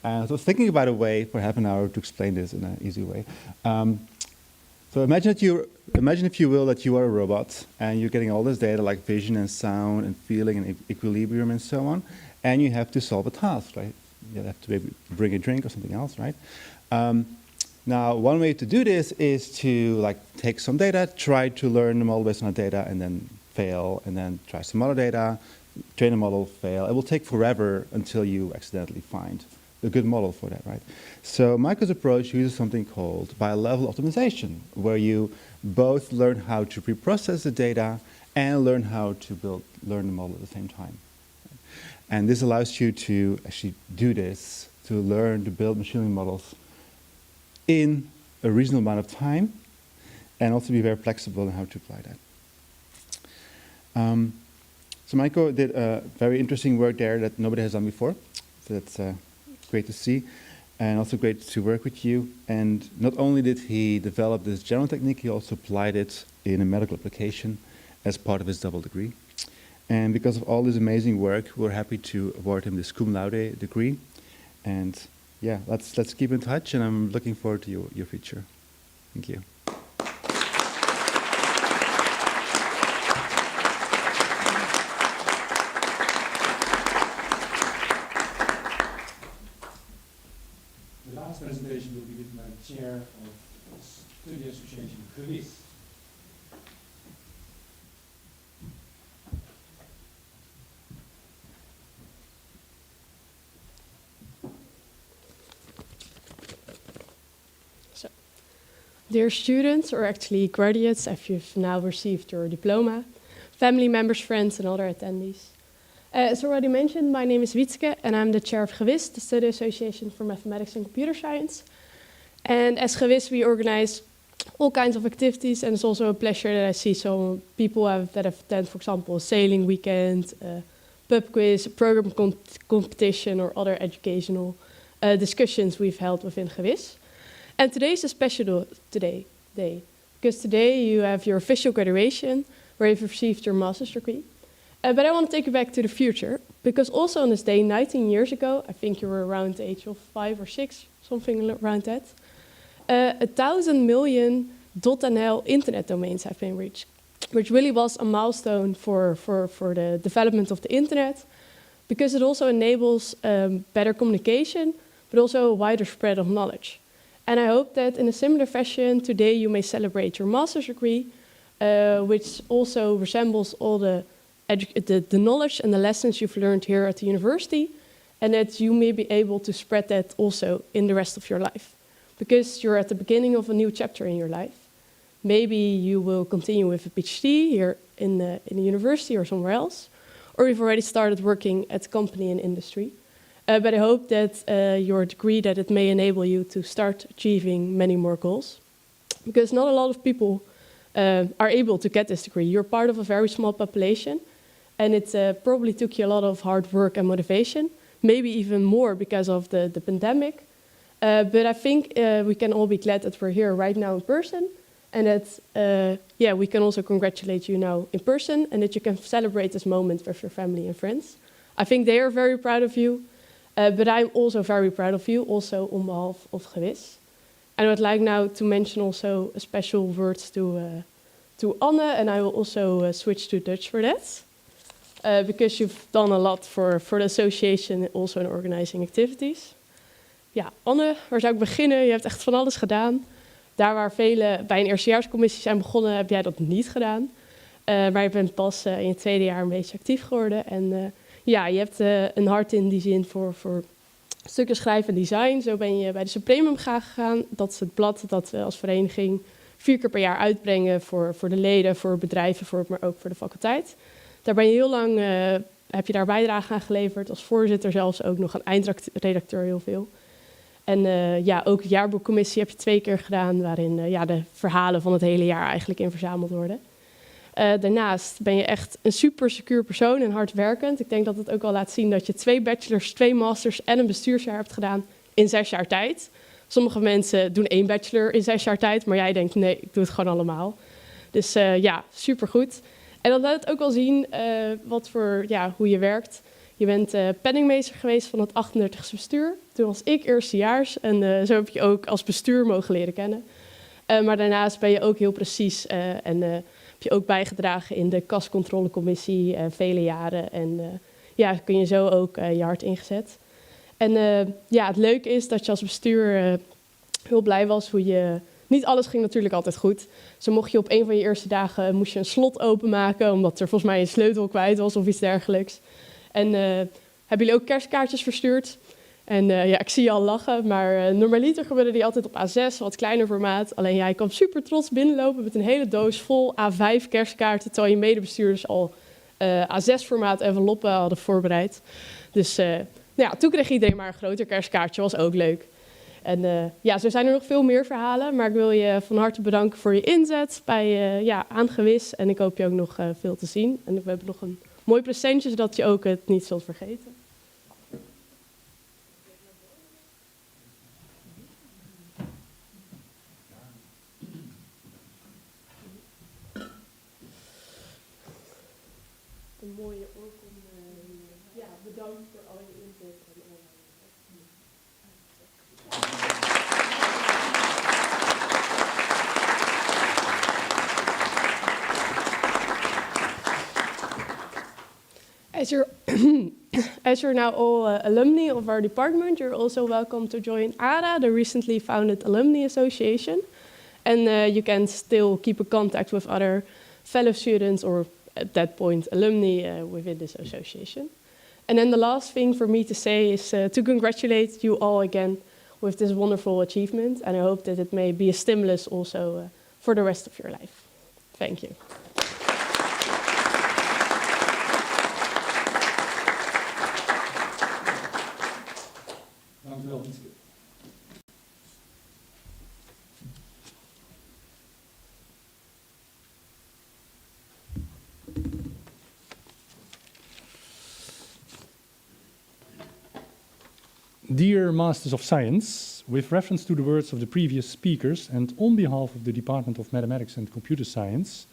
So I was thinking about a way for half an hour to explain this in an easy way. So imagine, if you will, that you are a robot and you're getting all this data like vision and sound and feeling and equilibrium and so on, and you have to solve a task, right? You have to maybe bring a drink or something else, right? Now, one way to do this is to take some data, try to learn the model based on the data, and then fail, and then try some other data, train a model, fail. It will take forever until you accidentally find a good model for that, right? So Michael's approach uses something called bi-level optimization, where you both learn how to pre-process the data and learn how to learn the model at the same time. And this allows you to actually do this, to learn to build machine learning models in a reasonable amount of time, and also be very flexible in how to apply that. So Michael did very interesting work there that nobody has done before. So that's great to see, and also great to work with you. And not only did he develop this general technique, he also applied it in a medical application as part of his double degree. And because of all this amazing work, we're happy to award him this cum laude degree. And yeah, let's keep in touch, and I'm looking forward to your future. Thank you. The last presentation will be with my chair of Study Association Gewis. Dear students, or actually graduates, if you've now received your diploma, family members, friends, and other attendees. As already mentioned, my name is Wietske, and I'm the chair of Gewis, the Study Association for Mathematics and Computer Science. And as Gewis, we organize all kinds of activities, and it's also a pleasure that I see some people that have attended, for example, a sailing weekend, a pub quiz, a program competition, or other educational discussions we've held within Gewis. And today is a special day, because today you have your official graduation, where you've received your master's degree. But I want to take you back to the future, because also on this day, 19 years ago, I think you were around the age of 5 or 6, something around that, 1,000 million .nl internet domains have been reached, which really was a milestone for the development of the internet, because it also enables better communication, but also a wider spread of knowledge. And I hope that in a similar fashion, today you may celebrate your master's degree, which also resembles all the knowledge and the lessons you've learned here at the university, and that you may be able to spread that also in the rest of your life. Because you're at the beginning of a new chapter in your life. Maybe you will continue with a PhD here in the university or somewhere else, or you've already started working at a company in industry. But I hope that your degree, that it may enable you to start achieving many more goals. Because not a lot of people are able to get this degree. You're part of a very small population, and it probably took you a lot of hard work and motivation, maybe even more because of the pandemic. But I think we can all be glad that we're here right now in person, and that we can also congratulate you now in person, and that you can celebrate this moment with your family and friends. I think they are very proud of you. But I'm also very proud of you, also on behalf of Gewis. And I would like now to mention also a special words to Anne, and I will also switch to Dutch for that. Because you've done a lot for the association, also in organizing activities. Ja, Anne, waar zou ik beginnen? Je hebt echt van alles gedaan. Daar waar velen bij een eerstejaarscommissie zijn begonnen, heb jij dat niet gedaan. Maar je bent pas in je tweede jaar een beetje actief geworden. En ja, je hebt een hart in die zin voor stukken schrijven en design. Zo ben je bij de Supremum gegaan. Dat is het blad dat we als vereniging 4 keer per jaar uitbrengen voor de leden, voor bedrijven, maar ook voor de faculteit. Daar ben je heel lang heb je daar bijdrage aan geleverd. Als voorzitter zelfs ook nog, een eindredacteur heel veel. En ja, ook de jaarboekcommissie heb je 2 keer gedaan, waarin ja, de verhalen van het hele jaar eigenlijk in verzameld worden. Daarnaast ben je echt een super secuur persoon en hardwerkend. Ik denk dat het ook al laat zien dat je 2 bachelors, 2 masters en een bestuursjaar hebt gedaan in 6 jaar tijd. Sommige mensen doen 1 bachelor in 6 jaar tijd, maar jij denkt nee, ik doe het gewoon allemaal. Dus ja, supergoed. En dat laat het ook wel zien ja, hoe je werkt. Je bent penningmeester geweest van het 38e bestuur. Toen was ik eerstejaars en zo heb je ook als bestuur mogen leren kennen. Maar daarnaast ben je ook heel precies en heb je ook bijgedragen in de kascontrolecommissie vele jaren. En ja, kun je zo ook je hart ingezet. En ja, het leuke is dat je als bestuur heel blij was hoe je... Niet alles ging natuurlijk altijd goed. Zo mocht je op een van je eerste dagen moest je een slot openmaken, omdat er volgens mij een sleutel kwijt was of iets dergelijks. En hebben jullie ook kerstkaartjes verstuurd? En ja, ik zie je al lachen, maar normaliter gebeurde die altijd op A6, wat kleiner formaat. Alleen jij kwam super trots binnenlopen met een hele doos vol A5 kerstkaarten, terwijl je medebestuurders al A6-formaat enveloppen hadden voorbereid. Dus ja, toen kreeg iedereen maar een groter kerstkaartje, was ook leuk. En ja, zo zijn er nog veel meer verhalen, maar ik wil je van harte bedanken voor je inzet bij ja, Aangewis. En ik hoop je ook nog veel te zien. En we hebben nog een mooi presentje, zodat je ook het niet zult vergeten. Een mooie oorkom. Ja, bedankt voor al je inzet. As you're now all alumni of our department, you're also welcome to join ARA, the recently founded alumni association. And you can still keep in contact with other fellow students or at that point alumni within this association. And then the last thing for me to say is to congratulate you all again with this wonderful achievement. And I hope that it may be a stimulus also for the rest of your life. Thank you. Dear Masters of Science, with reference to the words of the previous speakers and on behalf of the Department of Mathematics and Computer Science,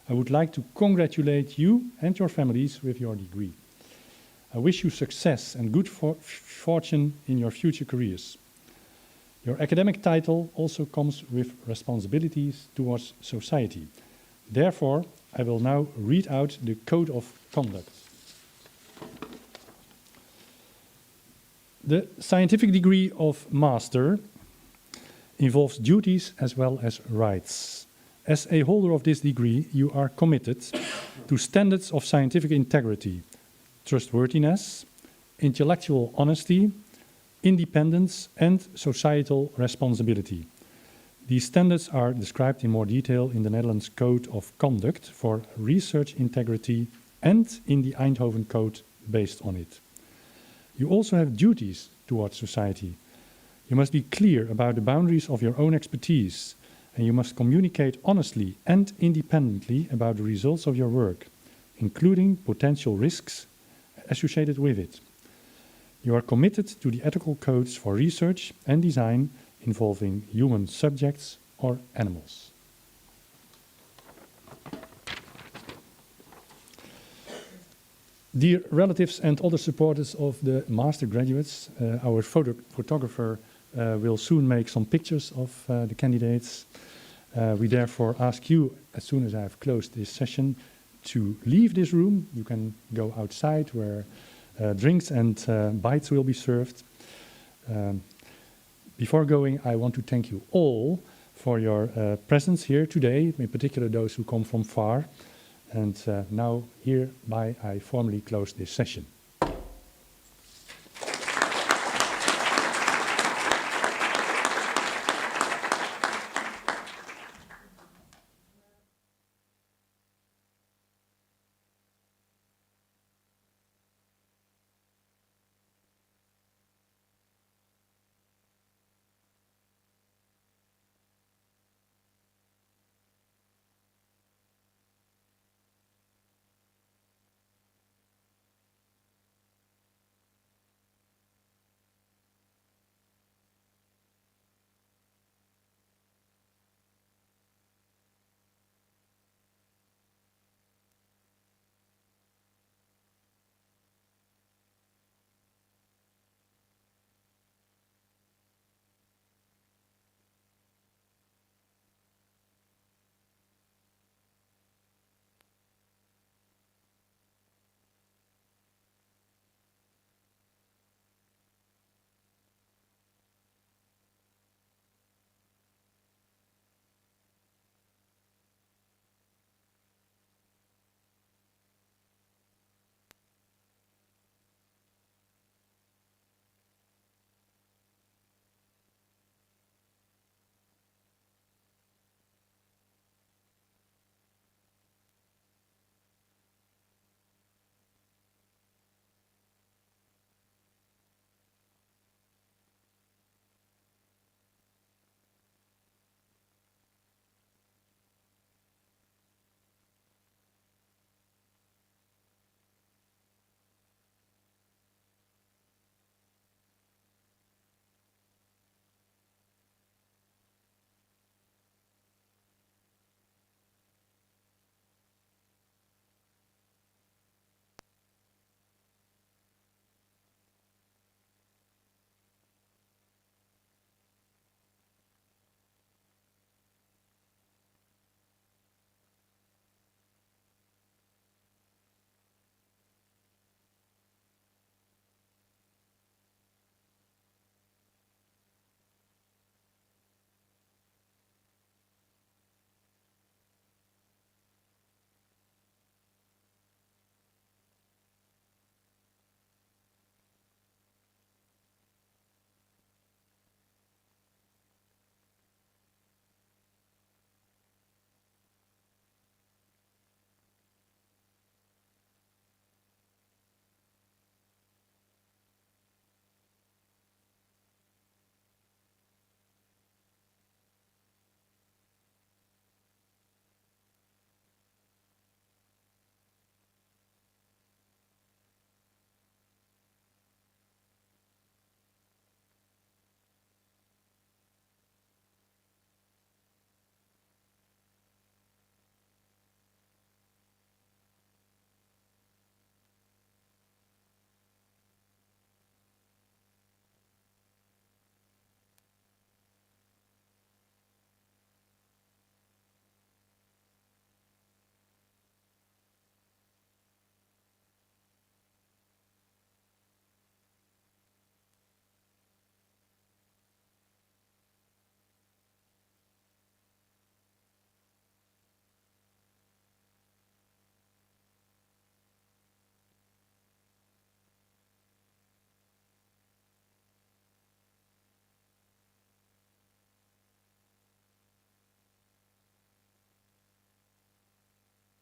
I would like to congratulate you and your families with your degree. I wish you success and good fortune in your future careers. Your academic title also comes with responsibilities towards society. Therefore, I will now read out the Code of Conduct. The scientific degree of master involves duties as well as rights. As a holder of this degree, you are committed to standards of scientific integrity, trustworthiness, intellectual honesty, independence, and societal responsibility. These standards are described in more detail in the Netherlands Code of Conduct for Research Integrity and in the Eindhoven Code based on it. You also have duties towards society. You must be clear about the boundaries of your own expertise, and you must communicate honestly and independently about the results of your work, including potential risks associated with it. You are committed to the ethical codes for research and design involving human subjects or animals. Dear relatives and other supporters of the master graduates, our photographer will soon make some pictures of the candidates. We therefore ask you, as soon as I have closed this session, to leave this room. You can go outside where drinks and bites will be served. Before going, I want to thank you all for your presence here today, in particular those who come from far. And now, hereby, I formally close this session.